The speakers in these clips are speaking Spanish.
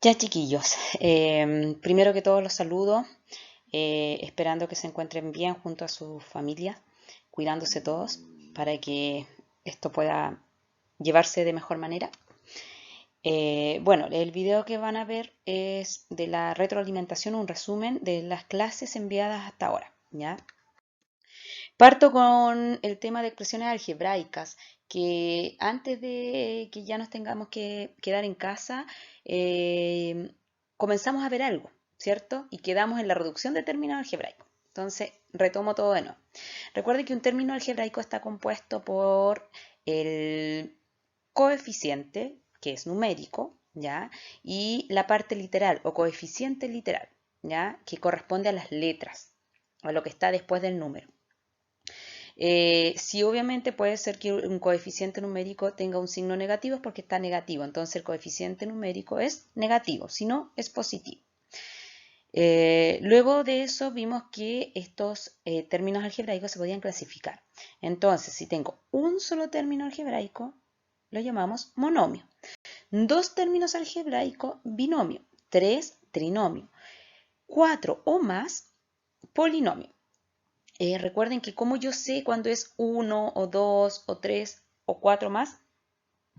Ya chiquillos, primero que todo los saludo, esperando que se encuentren bien junto a su familia, cuidándose todos para que esto pueda llevarse de mejor manera. Bueno, el video que van a ver es de la retroalimentación, un resumen de las clases enviadas hasta ahora, ¿ya? Parto con el tema de expresiones algebraicas, que antes de que ya nos tengamos que quedar en casa, comenzamos a ver algo, ¿cierto? Y quedamos en la reducción de términos algebraicos. Entonces, retomo todo de nuevo. Recuerde que un término algebraico está compuesto por el coeficiente, que es numérico, ¿ya? Y la parte literal o coeficiente literal, ¿ya? Que corresponde a las letras, a lo que está después del número. Si obviamente puede ser que un coeficiente numérico tenga un signo negativo es porque está negativo, entonces el coeficiente numérico es negativo, si no es positivo. Luego de eso vimos que estos términos algebraicos se podían clasificar. Entonces, si tengo un solo término algebraico, lo llamamos monomio. Dos términos algebraicos, binomio. Tres, trinomio. Cuatro o más, polinomio. Recuerden que como yo sé cuando es uno o dos o tres o cuatro más,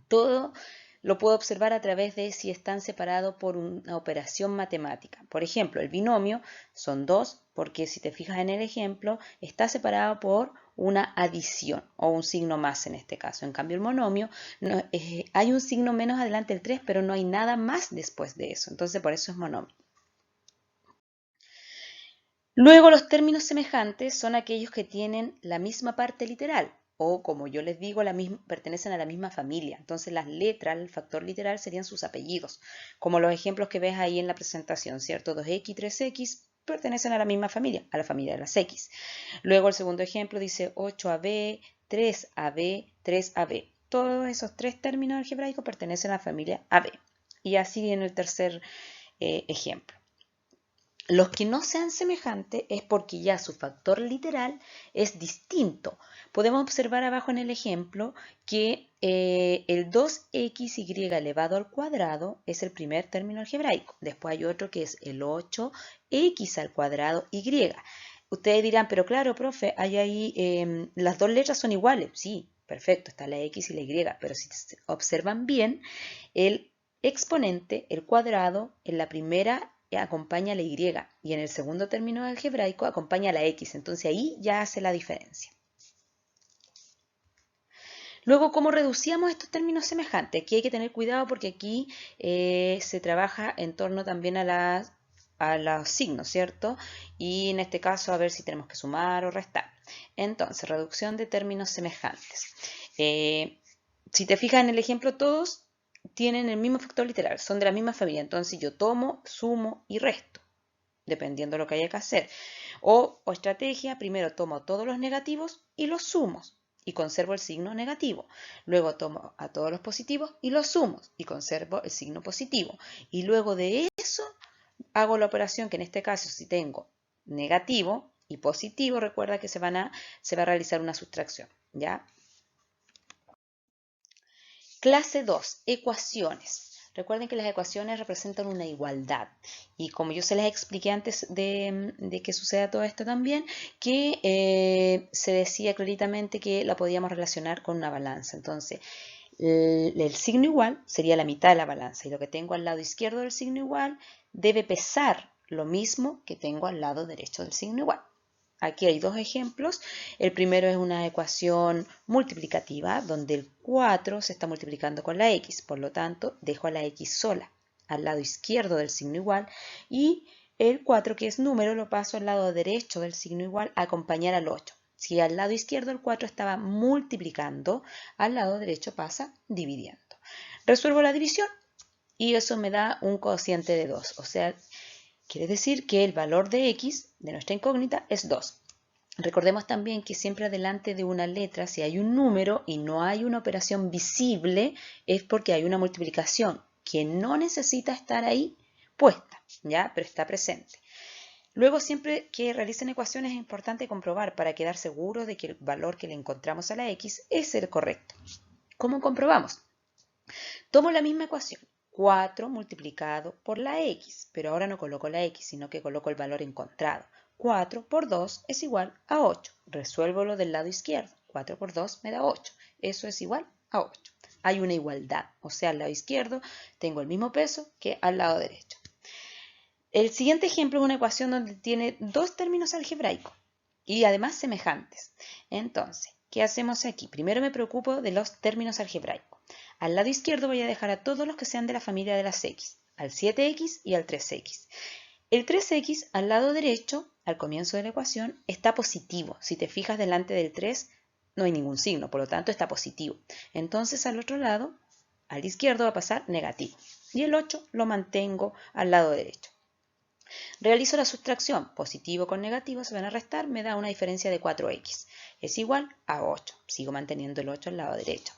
todo lo puedo observar a través de si están separados por una operación matemática. Por ejemplo, el binomio son dos porque si te fijas en el ejemplo, está separado por una adición o un signo más en este caso. En cambio, el monomio, no, hay un signo menos adelante del 3, pero no hay nada más después de eso. Entonces, por eso es monomio. Luego los términos semejantes son aquellos que tienen la misma parte literal o, como yo les digo, pertenecen a la misma familia. Entonces las letras, el factor literal, serían sus apellidos, como los ejemplos que ves ahí en la presentación, ¿cierto? 2x y 3x pertenecen a la misma familia, a la familia de las x. Luego el segundo ejemplo dice 8ab, 3ab, 3ab. Todos esos tres términos algebraicos pertenecen a la familia AB. Y así en el tercer ejemplo. Los que no sean semejantes es porque ya su factor literal es distinto. Podemos observar abajo en el ejemplo que el 2xy elevado al cuadrado es el primer término algebraico. Después hay otro que es el 8x al cuadrado y. Ustedes dirán, pero claro, profe, hay ahí, las dos letras son iguales. Sí, perfecto, está la x y la y, pero si observan bien, el exponente, el cuadrado, en la primera acompaña a la y y en el segundo término algebraico acompaña a la x. Entonces ahí ya hace la diferencia. Luego, ¿cómo reducíamos estos términos semejantes? Aquí hay que tener cuidado porque aquí se trabaja en torno también a los signos, ¿cierto? Y en este caso a ver si tenemos que sumar o restar. Entonces, reducción de términos semejantes. Si te fijas en el ejemplo, todos tienen el mismo factor literal, son de la misma familia. Entonces yo tomo, sumo y resto, dependiendo de lo que haya que hacer. O estrategia, primero tomo todos los negativos y los sumo y conservo el signo negativo. Luego tomo a todos los positivos y los sumo y conservo el signo positivo. Y luego de eso hago la operación que en este caso si tengo negativo y positivo, recuerda que se va a realizar una sustracción, ¿ya? Clase 2, ecuaciones. Recuerden que las ecuaciones representan una igualdad y como yo se les expliqué antes de que suceda todo esto también, que se decía claritamente que la podíamos relacionar con una balanza. Entonces, el signo igual sería la mitad de la balanza y lo que tengo al lado izquierdo del signo igual debe pesar lo mismo que tengo al lado derecho del signo igual. Aquí hay dos ejemplos. El primero es una ecuación multiplicativa donde el 4 se está multiplicando con la x. Por lo tanto, dejo a la x sola al lado izquierdo del signo igual y el 4, que es número, lo paso al lado derecho del signo igual a acompañar al 8. Si al lado izquierdo el 4 estaba multiplicando, al lado derecho pasa dividiendo. Resuelvo la división y eso me da un cociente de 2. O sea, quiere decir que el valor de x, de nuestra incógnita, es 2. Recordemos también que siempre adelante de una letra, si hay un número y no hay una operación visible, es porque hay una multiplicación que no necesita estar ahí puesta, ¿ya? Pero está presente. Luego, siempre que realicen ecuaciones es importante comprobar para quedar seguros de que el valor que le encontramos a la x es el correcto. ¿Cómo comprobamos? Tomo la misma ecuación. 4 multiplicado por la x, pero ahora no coloco la x, sino que coloco el valor encontrado. 4 por 2 es igual a 8. Resuelvo lo del lado izquierdo. 4 por 2 me da 8. Eso es igual a 8. Hay una igualdad, o sea, al lado izquierdo tengo el mismo peso que al lado derecho. El siguiente ejemplo es una ecuación donde tiene dos términos algebraicos y además semejantes. Entonces, ¿qué hacemos aquí? Primero me preocupo de los términos algebraicos. Al lado izquierdo voy a dejar a todos los que sean de la familia de las x, al 7x y al 3x. El 3x al lado derecho, al comienzo de la ecuación, está positivo. Si te fijas delante del 3, no hay ningún signo, por lo tanto está positivo. Entonces al otro lado, al izquierdo, va a pasar negativo. Y el 8 lo mantengo al lado derecho. Realizo la sustracción, positivo con negativo se van a restar, me da una diferencia de 4x. Es igual a 8. Sigo manteniendo el 8 al lado derecho.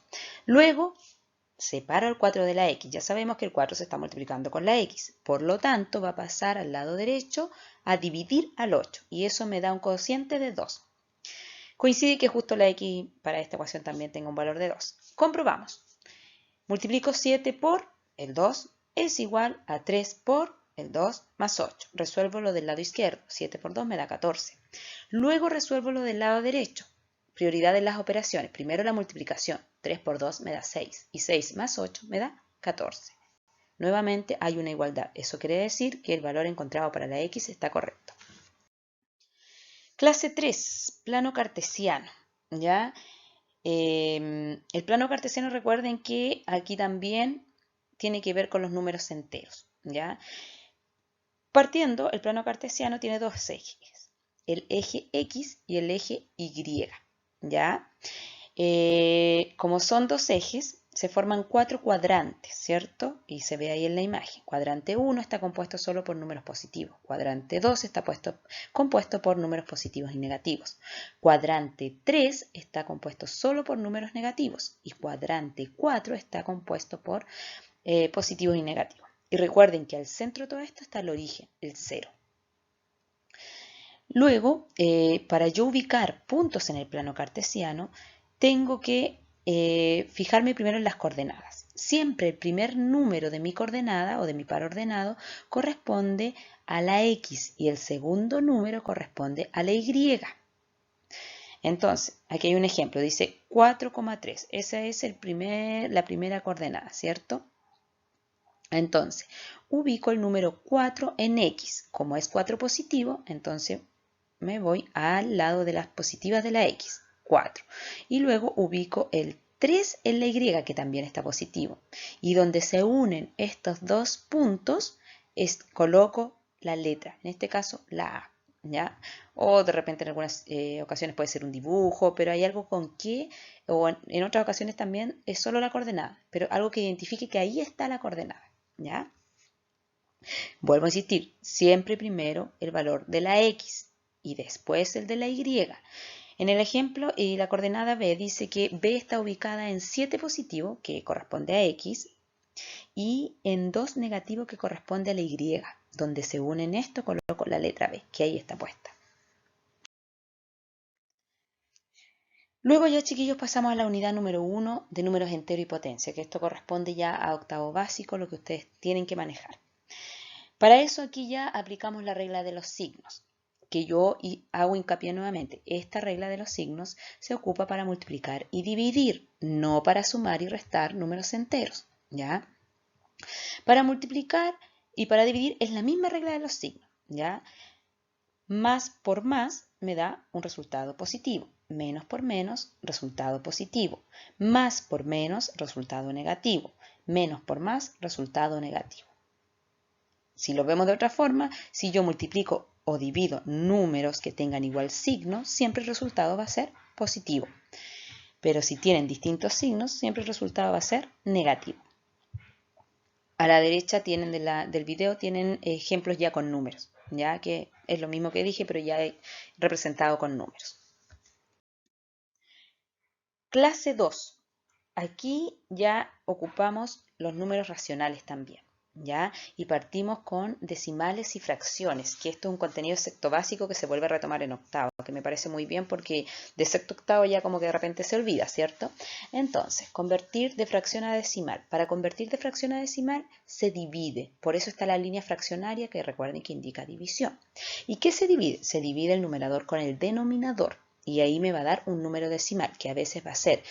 Luego, separo el 4 de la x. Ya sabemos que el 4 se está multiplicando con la x. Por lo tanto, va a pasar al lado derecho a dividir al 8. Y eso me da un cociente de 2. Coincide que justo la x para esta ecuación también tenga un valor de 2. Comprobamos. Multiplico 7 por el 2 es igual a 3 por el 2 más 8. Resuelvo lo del lado izquierdo. 7 por 2 me da 14. Luego resuelvo lo del lado derecho. Prioridad de las operaciones. Primero la multiplicación. 3 por 2 me da 6. Y 6 más 8 me da 14. Nuevamente hay una igualdad. Eso quiere decir que el valor encontrado para la x está correcto. Clase 3. Plano cartesiano. ¿Ya? El plano cartesiano, recuerden que aquí también tiene que ver con los números enteros, ¿ya? Partiendo, el plano cartesiano tiene dos ejes, el eje X y el eje Y, ¿ya? Como son dos ejes, se forman cuatro cuadrantes, ¿cierto? Y se ve ahí en la imagen. Cuadrante 1 está compuesto solo por números positivos. Cuadrante 2 está compuesto por números positivos y negativos. Cuadrante 3 está compuesto solo por números negativos. Y cuadrante 4 está compuesto por positivos y negativos. Y recuerden que al centro de todo esto está el origen, el 0. Luego, para yo ubicar puntos en el plano cartesiano, tengo que fijarme primero en las coordenadas. Siempre el primer número de mi coordenada o de mi par ordenado corresponde a la X y el segundo número corresponde a la Y. Entonces, aquí hay un ejemplo, dice 4,3. Esa es la primera coordenada, ¿cierto? Entonces, ubico el número 4 en X. Como es 4 positivo, entonces me voy al lado de las positivas de la X, 4. Y luego ubico el 3 en la Y, que también está positivo. Y donde se unen estos dos puntos, coloco la letra, en este caso la A, ¿ya? O de repente en algunas ocasiones puede ser un dibujo, pero hay algo con que, o en otras ocasiones también es solo la coordenada, pero algo que identifique que ahí está la coordenada, ¿ya? Vuelvo a insistir, siempre primero el valor de la X y después el de la Y. En el ejemplo, la coordenada B dice que B está ubicada en 7 positivo, que corresponde a X, y en 2 negativo, que corresponde a la Y. Donde se unen esto, coloco la letra B, que ahí está puesta. Luego ya, chiquillos, pasamos a la unidad número 1 de números enteros y potencia, que esto corresponde ya a octavo básico, lo que ustedes tienen que manejar. Para eso aquí ya aplicamos la regla de los signos, que yo hago hincapié nuevamente. Esta regla de los signos se ocupa para multiplicar y dividir, no para sumar y restar números enteros, ¿ya? Para multiplicar y para dividir es la misma regla de los signos, ¿ya? Más por más me da un resultado positivo. Menos por menos, resultado positivo. Más por menos, resultado negativo. Menos por más, resultado negativo. Si lo vemos de otra forma, si yo multiplico o divido números que tengan igual signo, siempre el resultado va a ser positivo. Pero si tienen distintos signos, siempre el resultado va a ser negativo. A la derecha del video tienen ejemplos ya con números, ya que es lo mismo que dije, pero ya he representado con números. Clase 2. Aquí ya ocupamos los números racionales también. ¿ya? Y partimos con decimales y fracciones, que esto es un contenido de sexto básico que se vuelve a retomar en octavo, que me parece muy bien porque de sexto a octavo ya como que de repente se olvida, ¿cierto? Entonces, convertir de fracción a decimal. Para convertir de fracción a decimal se divide, por eso está la línea fraccionaria que recuerden que indica división. ¿Y qué se divide? Se divide el numerador con el denominador y ahí me va a dar un número decimal que a veces va a ser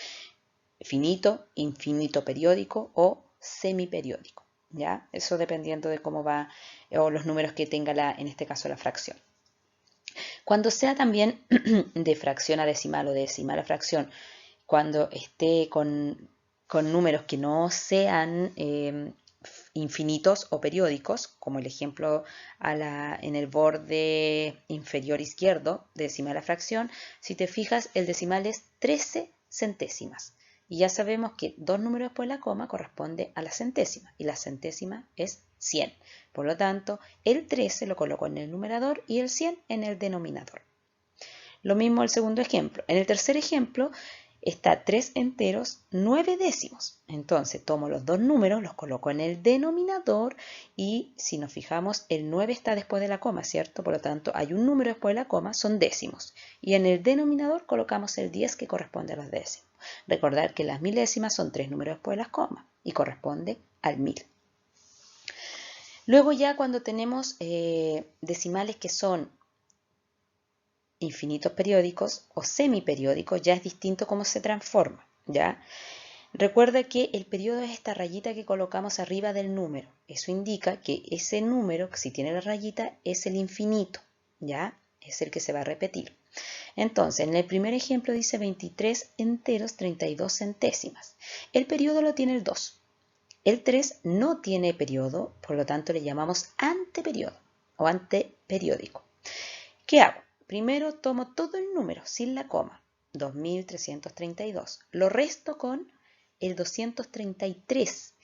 finito, infinito periódico o semiperiódico. ¿Ya? Eso dependiendo de cómo va o los números que tenga en este caso la fracción. Cuando sea también de fracción a decimal o de decimal a fracción, cuando esté con números que no sean infinitos o periódicos, como el ejemplo en el borde inferior izquierdo de decimal a fracción, si te fijas el decimal es 13 centésimas. Y ya sabemos que dos números después de la coma corresponde a la centésima y la centésima es 100. Por lo tanto, el 13 lo coloco en el numerador y el 100 en el denominador. Lo mismo el segundo ejemplo. En el tercer ejemplo está 3 enteros, 9 décimos. Entonces tomo los dos números, los coloco en el denominador y si nos fijamos el 9 está después de la coma, ¿cierto? Por lo tanto hay un número después de la coma, son décimos. Y en el denominador colocamos el 10 que corresponde a los décimos. Recordar que las milésimas son 3 números después de las comas y corresponde al 1000. Luego ya cuando tenemos decimales que son infinitos periódicos o semiperiódicos, ya es distinto cómo se transforma, ¿ya? Recuerda que el periodo es esta rayita que colocamos arriba del número. Eso indica que ese número, si tiene la rayita, es el infinito, ¿ya? Es el que se va a repetir. Entonces, en el primer ejemplo dice 23 enteros 32 centésimas. El periodo lo tiene el 2. El 3 no tiene periodo, por lo tanto le llamamos anteperiodo o anteperiódico. ¿Qué hago? Primero tomo todo el número sin la coma, 2332. Lo resto con el 233,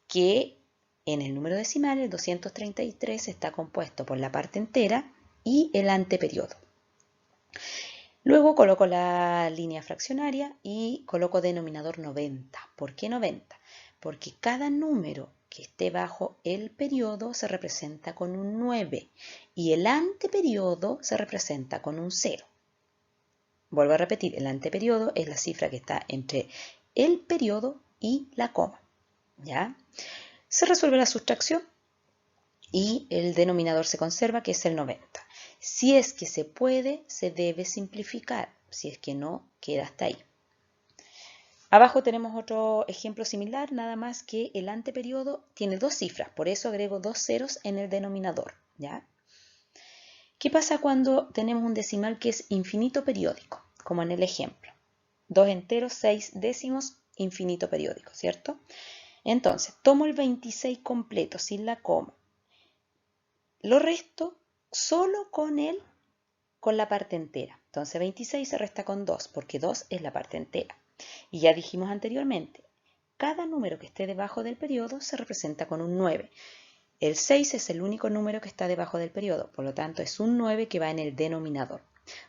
que en el número decimal el 233 está compuesto por la parte entera y el anteperiodo. Luego coloco la línea fraccionaria y coloco denominador 90. ¿Por qué 90? Porque cada número que esté bajo el periodo se representa con un 9 y el anteperiodo se representa con un 0. Vuelvo a repetir, el anteperiodo es la cifra que está entre el periodo y la coma. ¿Ya? Se resuelve la sustracción y el denominador se conserva, que es el 90. Si es que se puede, se debe simplificar. Si es que no, queda hasta ahí. Abajo tenemos otro ejemplo similar, nada más que el anteperiodo tiene dos cifras, por eso agrego dos ceros en el denominador, ¿ya? ¿Qué pasa cuando tenemos un decimal que es infinito periódico? Como en el ejemplo. 2 enteros, 6 décimos, infinito periódico, ¿cierto? Entonces, tomo el 26 completo, sin la coma. Lo resto solo con la parte entera. Entonces 26 se resta con 2, porque 2 es la parte entera. Y ya dijimos anteriormente, cada número que esté debajo del periodo se representa con un 9. El 6 es el único número que está debajo del periodo, por lo tanto es un 9 que va en el denominador.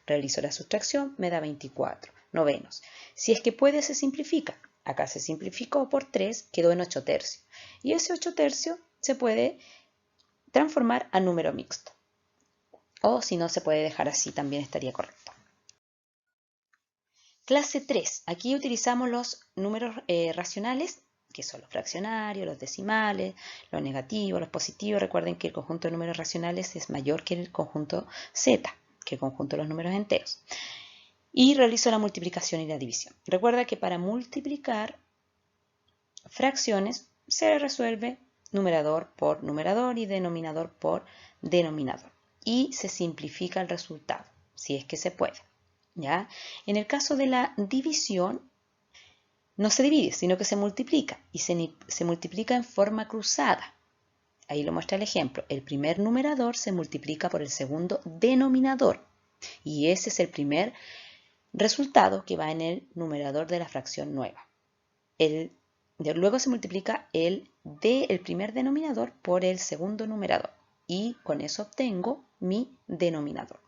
Realizo la sustracción, me da 24 novenos. Si es que puede, se simplifica. Acá se simplificó por 3, quedó en 8 tercios. Y ese 8 tercios se puede transformar a número mixto. O si no, se puede dejar así, también estaría correcto. Clase 3. Aquí utilizamos los números racionales, que son los fraccionarios, los decimales, los negativos, los positivos. Recuerden que el conjunto de números racionales es mayor que el conjunto Z, que el conjunto de los números enteros. Y realizo la multiplicación y la división. Recuerda que para multiplicar fracciones se resuelve numerador por numerador y denominador por denominador. Y se simplifica el resultado, si es que se puede. ¿Ya? En el caso de la división, no se divide, sino que se multiplica. Y se multiplica en forma cruzada. Ahí lo muestra el ejemplo. El primer numerador se multiplica por el segundo denominador. Y ese es el primer resultado que va en el numerador de la fracción nueva. Luego se multiplica el primer denominador por el segundo numerador. Y con eso obtengo mi denominador.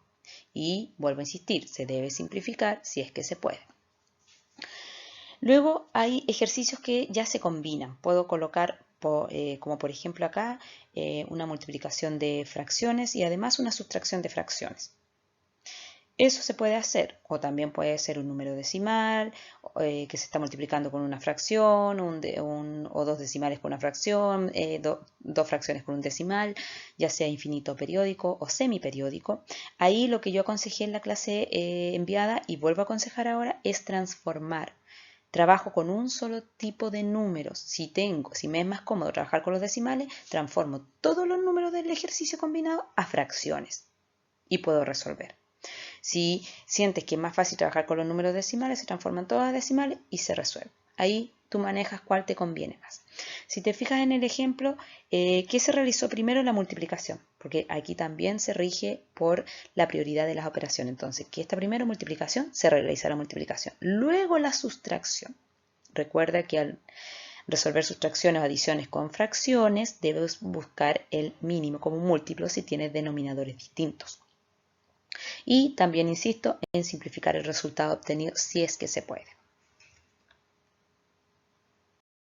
Y vuelvo a insistir, se debe simplificar si es que se puede. Luego hay ejercicios que ya se combinan. Puedo colocar como por ejemplo acá, una multiplicación de fracciones y además una sustracción de fracciones. Eso se puede hacer, o también puede ser un número decimal que se está multiplicando con una fracción, o dos decimales con una fracción, dos fracciones con un decimal, ya sea infinito periódico o semiperiódico. Ahí lo que yo aconsejé en la clase enviada y vuelvo a aconsejar ahora es transformar. Trabajo con un solo tipo de números. Si me es más cómodo trabajar con los decimales, transformo todos los números del ejercicio combinado a fracciones y puedo resolver. Si sientes que es más fácil trabajar con los números decimales, se transforman todas a decimales y se resuelve. Ahí tú manejas cuál te conviene más. Si te fijas en el ejemplo, ¿qué se realizó primero? La multiplicación, porque aquí también se rige por la prioridad de las operaciones. Entonces, ¿qué está primero? Multiplicación, se realiza la multiplicación. Luego la sustracción. Recuerda que al resolver sustracciones o adiciones con fracciones, debes buscar el mínimo como múltiplo si tienes denominadores distintos. Y también insisto en simplificar el resultado obtenido si es que se puede.